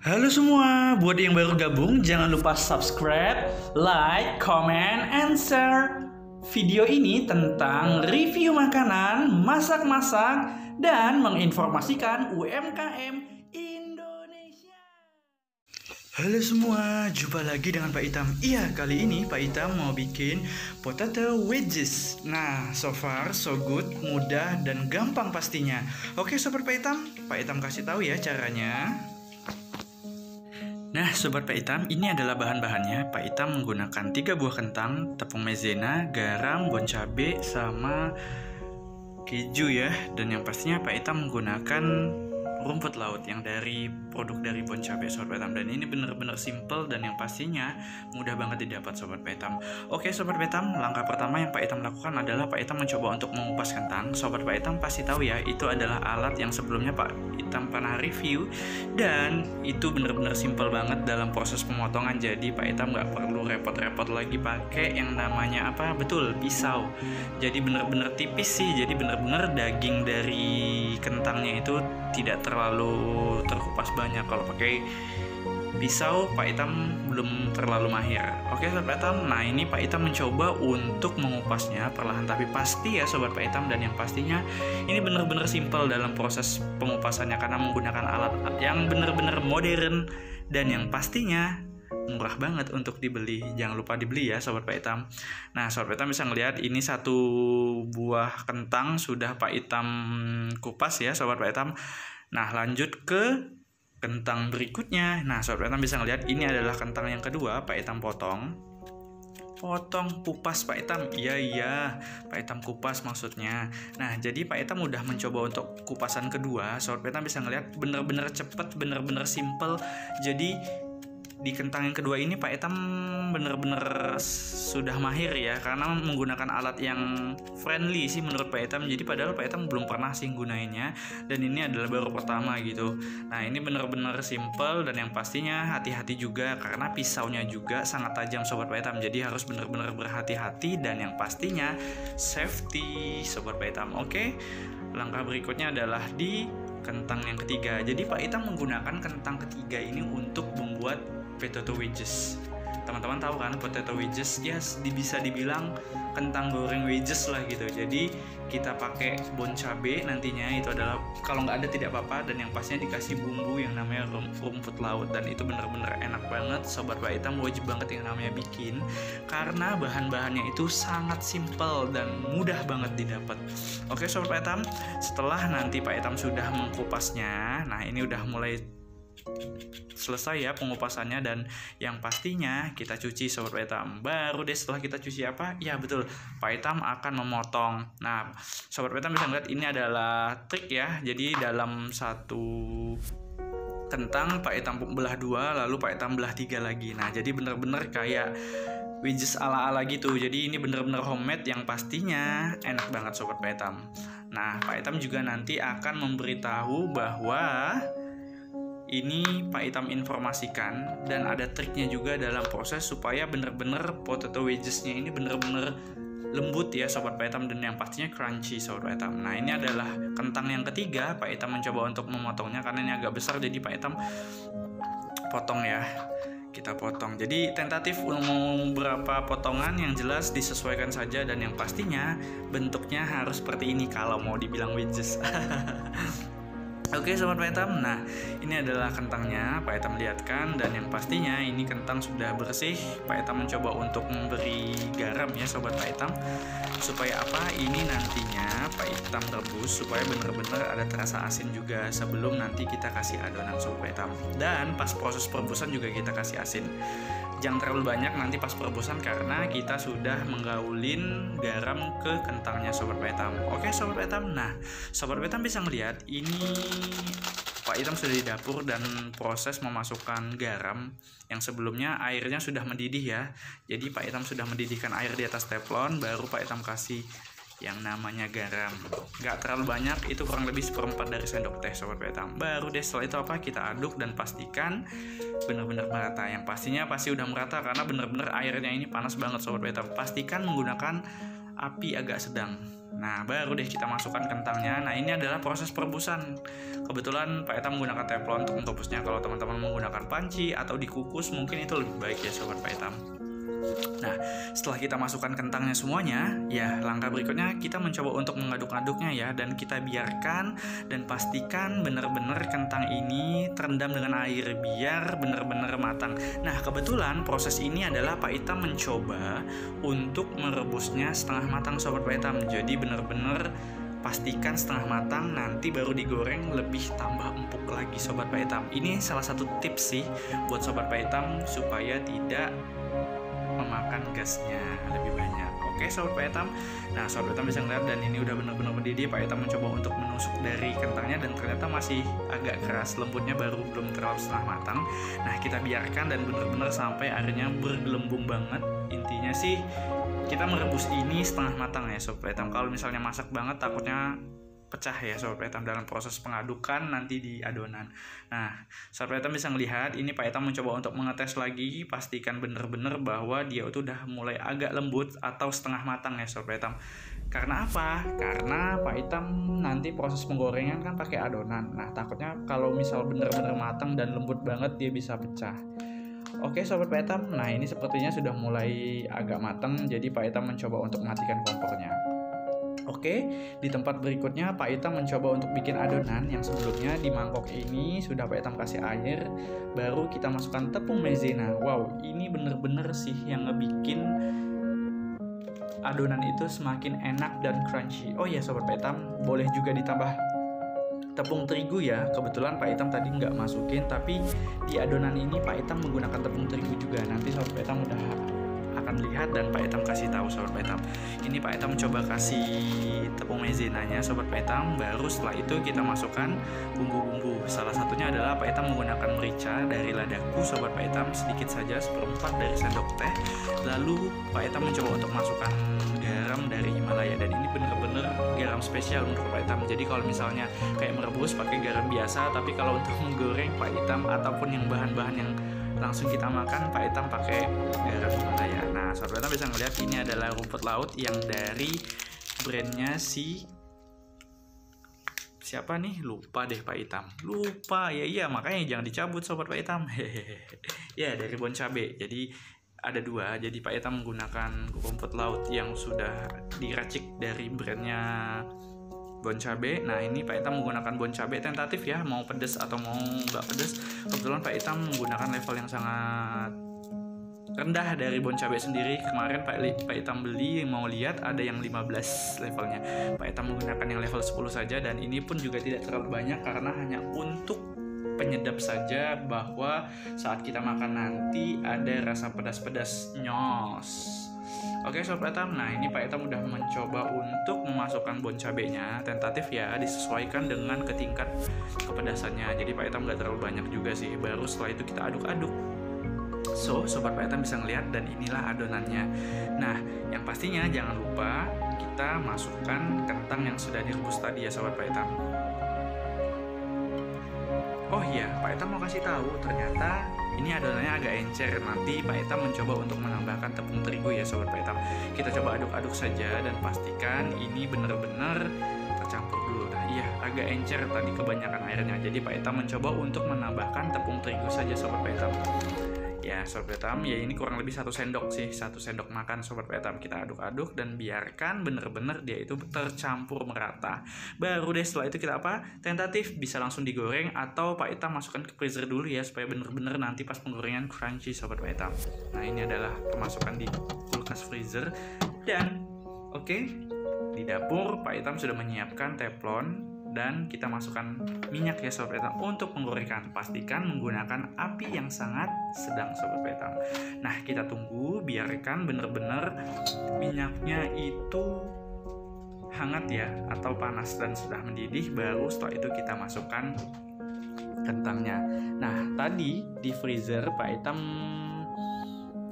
Halo semua, buat yang baru gabung jangan lupa subscribe, like, comment, and share. Video ini tentang review makanan, masak-masak, dan menginformasikan UMKM Indonesia. Halo semua, jumpa lagi dengan Pak Itam. Iya, kali ini Pak Itam mau bikin potato wedges. Nah, so far so good, mudah dan gampang pastinya. Oke, sobat Pak Itam kasih tahu ya caranya. Nah, sobat Pak Itam, ini adalah bahan-bahannya. Pak Itam menggunakan 3 buah kentang, tepung maizena, garam, bon cabe, sama keju ya. Dan yang pastinya Pak Itam menggunakan rumput laut yang dari produk dari bon cabe, sobat Pak Itam. Dan ini benar-benar simple dan yang pastinya mudah banget didapat, sobat Pak Itam. Oke, sobat Pak Itam, langkah pertama yang Pak Itam lakukan adalah Pak Itam mencoba untuk mengupas kentang. Sobat Pak Itam pasti tahu ya, itu adalah alat yang sebelumnya Pak Itam pernah review dan itu benar-benar simple banget dalam proses pemotongan. Jadi Pak Itam nggak perlu repot-repot lagi pakai yang namanya apa? Betul, pisau. Jadi benar-benar tipis sih. Jadi benar-benar daging dari kentangnya itu tidak terlalu terkupas banyak. Kalau pakai pisau Pak Itam belum terlalu mahir. Oke, sobat Pak Itam, nah ini Pak Itam mencoba untuk mengupasnya perlahan tapi pasti ya, sobat Pak Itam. Dan yang pastinya ini benar-benar simple dalam proses pengupasannya karena menggunakan alat yang benar-benar modern dan yang pastinya murah banget untuk dibeli. Jangan lupa dibeli ya, sobat Pak Itam. Nah, sobat Pak Itam bisa ngelihat ini 1 buah kentang sudah Pak Itam kupas ya, sobat Pak Itam. Nah, lanjut ke kentang berikutnya. Nah, sobat Pak Itam bisa ngelihat ini adalah kentang yang kedua. Pak Itam potong kupas Pak Itam. Iya, Pak Itam kupas maksudnya. Nah, jadi Pak Itam udah mencoba untuk kupasan kedua. Sobat Pak Itam bisa ngelihat bener-bener cepet, bener-bener simple. Jadi di kentang yang kedua ini Pak Itam bener-bener sudah mahir ya, karena menggunakan alat yang friendly sih menurut Pak Itam. Jadi padahal Pak Itam belum pernah sih gunainnya dan ini adalah baru pertama gitu. Nah, ini bener-bener simple dan yang pastinya hati-hati juga karena pisaunya juga sangat tajam, sobat Pak Itam. Jadi harus bener-bener berhati-hati dan yang pastinya safety, sobat Pak Itam. Oke, langkah berikutnya adalah di kentang yang ketiga. Jadi Pak Itam menggunakan kentang ketiga ini untuk membuat potato wedges. Teman-teman tahu kan potato wedges? Ya, bisa dibilang kentang goreng wedges lah gitu. Jadi kita pakai bon cabe nantinya, itu adalah kalau nggak ada tidak apa-apa, dan yang pastinya dikasih bumbu yang namanya rumput laut dan itu bener-bener enak banget, sobat Pak Itam. Wajib banget yang namanya bikin karena bahan-bahannya itu sangat simple dan mudah banget didapat. Oke, sobat Pak Itam, setelah nanti Pak Itam sudah mengkupasnya, nah ini udah mulai selesai ya pengupasannya dan yang pastinya kita cuci, sobat Pak Itam. Baru deh setelah kita cuci apa? Ya betul, Pak Itam akan memotong. Nah, sobat Pak Itam bisa lihat ini adalah trik ya. Jadi dalam 1 kentang Pak Itam belah 2, lalu Pak Itam belah 3 lagi. Nah, jadi bener-bener kayak wedges ala-ala gitu. Jadi ini bener-bener homemade yang pastinya enak banget, sobat Pak Itam. Nah, Pak Itam juga nanti akan memberitahu bahwa ini Pak Itam informasikan dan ada triknya juga dalam proses supaya bener-bener potato wedgesnya ini bener-bener lembut ya, sobat Pak Itam, dan yang pastinya crunchy, sobat Pak Itam. Nah, ini adalah kentang yang ketiga. Pak Itam mencoba untuk memotongnya karena ini agak besar, jadi Pak Itam potong ya. Kita potong. Jadi tentatif mau berapa potongan, yang jelas disesuaikan saja dan yang pastinya bentuknya harus seperti ini kalau mau dibilang wedges. Oke, sobat Pak Itam, nah ini adalah kentangnya Pak Itam lihatkan dan yang pastinya ini kentang sudah bersih. Pak Itam mencoba untuk memberi garam ya, sobat Pak Itam, supaya apa? Ini nantinya Pak Itam rebus supaya benar-benar ada terasa asin juga sebelum nanti kita kasih adonan, sobat Pak Itam. Dan pas proses perebusan juga kita kasih asin. Jangan terlalu banyak nanti pas perebusan karena kita sudah menggaulin garam ke kentangnya, sobat Pak Itam. Oke, sobat Pak Itam. Nah, sobat Pak Itam bisa melihat ini Pak Itam sudah di dapur dan proses memasukkan garam yang sebelumnya airnya sudah mendidih ya. Jadi Pak Itam sudah mendidihkan air di atas teflon, baru Pak Itam kasih yang namanya garam. Gak terlalu banyak, itu kurang lebih 1/4 dari sendok teh, sobat Pak Itam. Baru deh setelah itu apa? Kita aduk dan pastikan benar-benar merata. Yang pastinya pasti udah merata karena benar-benar airnya ini panas banget, sobat Pak Itam. Pastikan menggunakan api agak sedang. Nah, baru deh kita masukkan kentangnya. Nah, ini adalah proses perebusan. Kebetulan Pak Eta menggunakan teflon untuk merebusnya. Kalau teman-teman menggunakan panci atau dikukus, mungkin itu lebih baik ya Sobat Pak Etam. Nah, setelah kita masukkan kentangnya semuanya, ya langkah berikutnya kita mencoba untuk mengaduk-aduknya ya, dan kita biarkan dan pastikan benar-benar kentang ini terendam dengan air biar benar-benar matang. Nah, kebetulan proses ini adalah Pak Itam mencoba untuk merebusnya setengah matang Sobat Pak Itam. Jadi benar-benar pastikan setengah matang, nanti baru digoreng lebih tambah empuk lagi Sobat Pak Itam. Ini salah satu tips sih buat Sobat Pak Itam supaya tidak memakan gasnya lebih banyak. Oke Sobat Pak Etam. Nah Sobat Etam bisa ngeliat dan ini udah benar-benar mendidih. Pak Etam mencoba untuk menusuk dari kentangnya dan ternyata masih agak keras, lembutnya baru belum terlalu setengah matang. Nah kita biarkan dan benar-benar sampai airnya bergelembung banget. Intinya sih kita merebus ini setengah matang ya Sobat Pak Etam. Kalau misalnya masak banget takutnya pecah ya Sobat Pak Etam dalam proses pengadukan nanti di adonan. Nah Sobat Pak Etam bisa melihat ini Pak Etam mencoba untuk mengetes lagi, pastikan benar-benar bahwa dia itu udah mulai agak lembut atau setengah matang ya Sobat Pak Etam. Karena apa? Karena Pak Etam nanti proses penggorengan kan pakai adonan. Nah takutnya kalau misal benar-benar matang dan lembut banget dia bisa pecah. Oke Sobat Pak Etam, nah ini sepertinya sudah mulai agak matang, jadi Pak Etam mencoba untuk mematikan kompornya. Oke, di tempat berikutnya Pak Itam mencoba untuk bikin adonan yang sebelumnya di mangkok ini sudah Pak Itam kasih air, baru kita masukkan tepung maizena. Wow, ini bener-bener sih yang ngebikin adonan itu semakin enak dan crunchy. Oh ya Sobat Pak Itam, boleh juga ditambah tepung terigu ya. Kebetulan Pak Itam tadi nggak masukin, tapi di adonan ini Pak Itam menggunakan tepung terigu juga. Nanti Sobat Pak Itam udah akan lihat dan Pak Etam kasih tahu Sobat Pak Etam. Ini Pak Etam coba kasih tepung maizenanya Sobat Pak Etam. Baru setelah itu kita masukkan bumbu-bumbu. Salah satunya adalah Pak Etam menggunakan merica dari ladaku Sobat Pak Etam, sedikit saja 1/4 dari sendok teh. Lalu Pak Etam mencoba untuk masukkan garam dari Himalaya dan ini bener-bener garam spesial untuk Pak Etam. Jadi kalau misalnya kayak merebus pakai garam biasa, tapi kalau untuk menggoreng Pak Etam ataupun yang bahan-bahan yang langsung kita makan Pak Etam pakai garam Himalaya. Nah Sobat Etam bisa ngeliat ini adalah rumput laut yang dari brandnya siapa nih, lupa deh Pak Etam, lupa ya. Iya makanya jangan dicabut Sobat Pak Etam. Ya dari Bon Cabe. Jadi ada dua, jadi Pak Etam menggunakan rumput laut yang sudah diracik dari brandnya Bon Cabe. Nah ini Pak Etam menggunakan Bon Cabe tentatif ya, mau pedas atau mau nggak pedas. Kebetulan Pak Etam menggunakan level yang sangat rendah dari Bon Cabe sendiri. Kemarin Pak Etam beli, mau lihat ada yang 15 levelnya. Pak Etam menggunakan yang level 10 saja dan ini pun juga tidak terlalu banyak karena hanya untuk penyedap saja, bahwa saat kita makan nanti ada rasa pedas-pedas nyos. Oke Sobat Etam, nah ini Pak Etam udah mencoba untuk memasukkan bon cabenya, tentatif ya, disesuaikan dengan tingkat kepedasannya. Jadi Pak Etam gak terlalu banyak juga sih. Baru setelah itu kita aduk-aduk. So, Sobat Pak Etam bisa ngeliat dan inilah adonannya. Nah, yang pastinya jangan lupa kita masukkan kentang yang sudah direbus tadi ya Sobat Pak Etam. Oh iya, Pak Etam mau kasih tahu ternyata ini adonannya agak encer. Nanti Pak Etam mencoba untuk menambahkan tepung terigu ya Sobat Pak Etam. Kita coba aduk-aduk saja dan pastikan ini benar-benar tercampur dulu. Nah iya, agak encer tadi kebanyakan airnya. Jadi Pak Etam mencoba untuk menambahkan tepung terigu saja Sobat Pak Etam. Ya Sobat Pak Etam, ya ini kurang lebih 1 sendok sih, 1 sendok makan Sobat Pak Etam. Kita aduk-aduk dan biarkan bener-bener dia itu tercampur merata. Baru deh setelah itu kita apa? Tentatif bisa langsung digoreng atau Pak Etam masukkan ke freezer dulu ya, supaya bener-bener nanti pas penggorengan crunchy Sobat Pak Etam. Nah ini adalah kemasukan di kulkas freezer. Dan oke, di dapur Pak Etam sudah menyiapkan teflon dan kita masukkan minyak ya Sobat Etam untuk menggorengkan. Pastikan menggunakan api yang sangat sedang Sobat Etam. Nah kita tunggu, biarkan bener-bener minyaknya itu hangat ya atau panas dan sudah mendidih. Baru setelah itu kita masukkan kentangnya. Nah tadi di freezer Pak Etam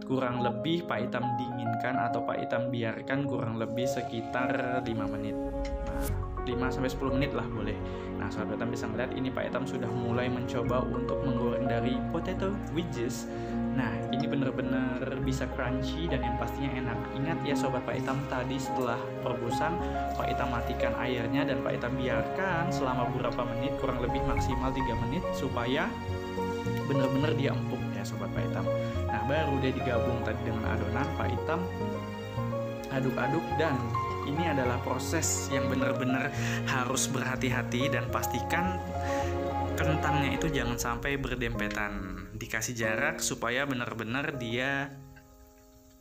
kurang lebih Pak Etam dinginkan atau Pak Etam biarkan kurang lebih sekitar 5 menit. Nah 5-10 menit lah boleh. Nah Sobat Pak Itam bisa ngeliat ini Pak Itam sudah mulai mencoba untuk menggoreng dari potato wedges. Nah ini bener-bener bisa crunchy dan yang pastinya enak. Ingat ya Sobat Pak Itam, tadi setelah perebusan Pak Itam matikan airnya dan Pak Itam biarkan selama beberapa menit, kurang lebih maksimal 3 menit supaya bener-bener dia empuk ya Sobat Pak Itam. Nah baru dia digabung tadi dengan adonan, Pak Itam aduk-aduk, dan ini adalah proses yang benar-benar harus berhati-hati dan pastikan kentangnya itu jangan sampai berdempetan. Dikasih jarak supaya benar-benar dia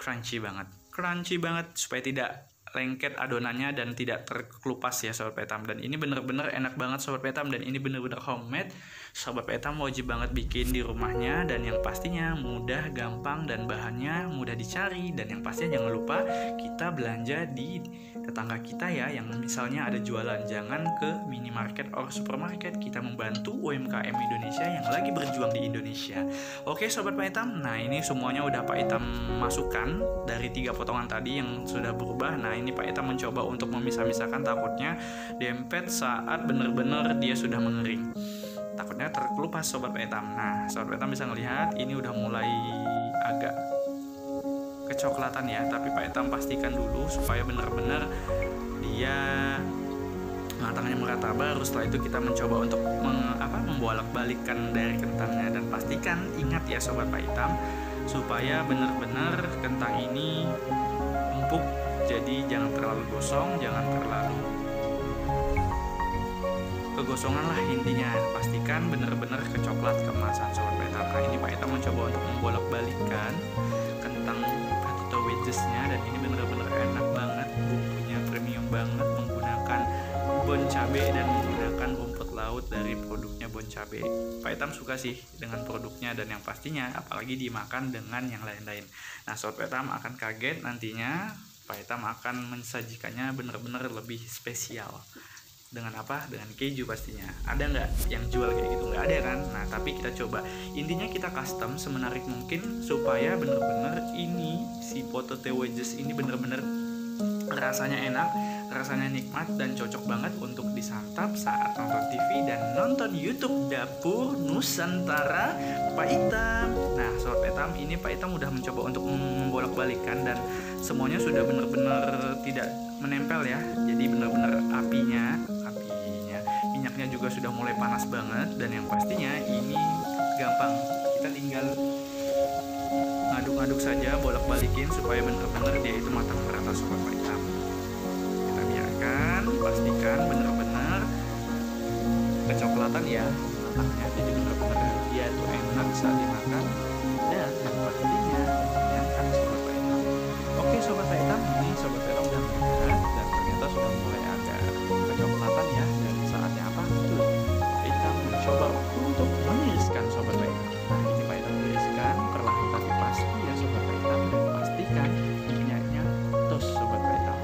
crunchy banget supaya tidak lengket adonannya dan tidak terkelupas ya Sobat Pak Itam. Dan ini benar-benar enak banget Sobat Pak Itam, dan ini benar-benar homemade. Sobat Pak Itam wajib banget bikin di rumahnya, dan yang pastinya mudah, gampang, dan bahannya mudah dicari. Dan yang pastinya jangan lupa kita belanja di tetangga kita ya, yang misalnya ada jualan. Jangan ke minimarket or supermarket. Kita membantu UMKM Indonesia yang lagi berjuang di Indonesia. Oke Sobat Pak Itam, nah ini semuanya udah Pak Itam masukkan dari 3 potongan tadi yang sudah berubah. Nah ini Pak Itam mencoba untuk memisah-misahkan, takutnya dempet saat benar-benar dia sudah mengering, takutnya terkelupas Sobat Pak Itam. Nah Sobat Pak Itam bisa ngelihat ini udah mulai agak kecoklatan ya, tapi Pak Itam pastikan dulu supaya benar-benar dia matangnya merata. Baru setelah itu kita mencoba untuk membolak-balikkan dari kentangnya, dan pastikan ingat ya Sobat Pak Itam supaya benar-benar kentang ini empuk. Jadi jangan terlalu gosong, jangan terlalu kegosongan lah intinya. Pastikan benar-benar kecoklat kemasan Sobat Pak Itam. Nah ini Pak Itam mencoba untuk membolak-balikan kentang potato wedgesnya, dan ini benar-benar enak banget, bumbunya premium banget, menggunakan bon cabe dan menggunakan rumput laut dari produknya bon cabe. Pak Itam suka sih dengan produknya, dan yang pastinya apalagi dimakan dengan yang lain-lain. Nah Sobat Pak Itam akan kaget nantinya Pak Itam akan mensajikannya benar-benar lebih spesial. Dengan apa? Dengan keju pastinya. Ada nggak yang jual kayak gitu? Nggak ada kan? Nah tapi kita coba. Intinya kita custom semenarik mungkin supaya bener-bener ini si potato wedges ini bener-bener rasanya enak, rasanya nikmat, dan cocok banget untuk disantap saat nonton TV dan nonton YouTube Dapur Nusantara Pak Itam. Nah Sobat Pak Itam, ini Pak Itam udah mencoba untuk membolak-balikan, dan semuanya sudah bener-bener tidak menempel ya. Jadi bener-bener apinya minyaknya juga sudah mulai panas banget, dan yang pastinya ini gampang, kita tinggal ngaduk-ngaduk saja, bolak-balikin supaya bener-bener dia itu matang merata Sobat Pak Itam. Kita biarkan, pastikan bener-bener kecoklatan ya matangnya, jadi bener-bener dia itu enak saat dimakan, dan yang pastinya mengenyangkan Sobat Pak Itam. Oke Sobat Pak Itam, ini Sobat Pak Itam udah melihat dan ternyata sudah mulai agak kecoklatan ya, dan saatnya apa? Pak Itam mencoba untuk meniriskan Sobat Pak Itam. Nah ini Pak Itam tiriskan perlahan tapi pasti ya Sobat Pak Itam, dan pastikan minyaknya tos Sobat Pak Itam.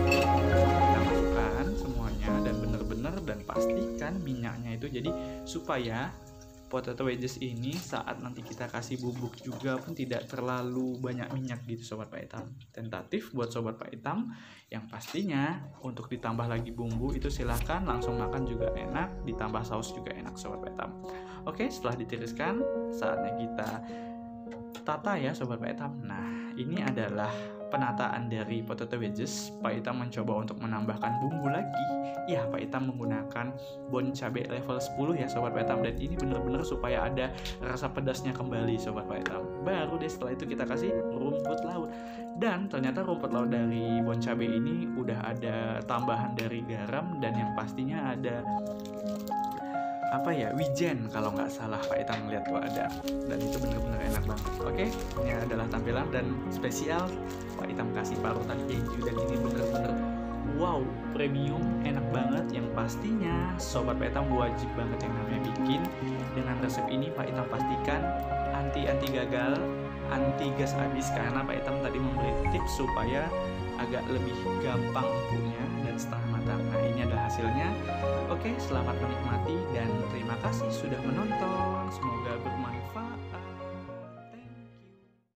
Kita masukkan semuanya dan benar-benar, dan pastikan minyaknya itu jadi supaya potato wedges ini saat nanti kita kasih bubuk juga pun tidak terlalu banyak minyak gitu Sobat Pak Itam. Tentatif buat Sobat Pak Itam, yang pastinya untuk ditambah lagi bumbu itu silahkan, langsung makan juga enak, ditambah saus juga enak Sobat Pak Itam. Oke, setelah ditiriskan saatnya kita tata ya Sobat Pak Itam. Nah ini adalah penataan dari potato wedges. Pak Itam mencoba untuk menambahkan bumbu lagi. Ya Pak Itam menggunakan bon cabe level 10 ya Sobat Pak Itam, dan ini benar-benar supaya ada rasa pedasnya kembali Sobat Pak Itam. Baru deh setelah itu kita kasih rumput laut, dan ternyata rumput laut dari bon cabe ini udah ada tambahan dari garam, dan yang pastinya ada wijen kalau nggak salah Pak Itam melihat tuh ada, dan itu benar-benar enak banget. Oke, ini adalah tampilan dan spesial Pak Itam kasih parutan keju, dan ini benar-benar wow, premium, enak banget. Yang pastinya Sobat Pak Itam wajib banget yang namanya bikin dengan resep ini. Pak Itam pastikan anti gagal, anti gas habis, karena Pak Itam tadi memberi tips supaya agak lebih gampang empuknya dan setengah matang. Nah ini adalah hasilnya. Oke, selamat menikmati dan terima kasih sudah menonton. Semoga bermanfaat.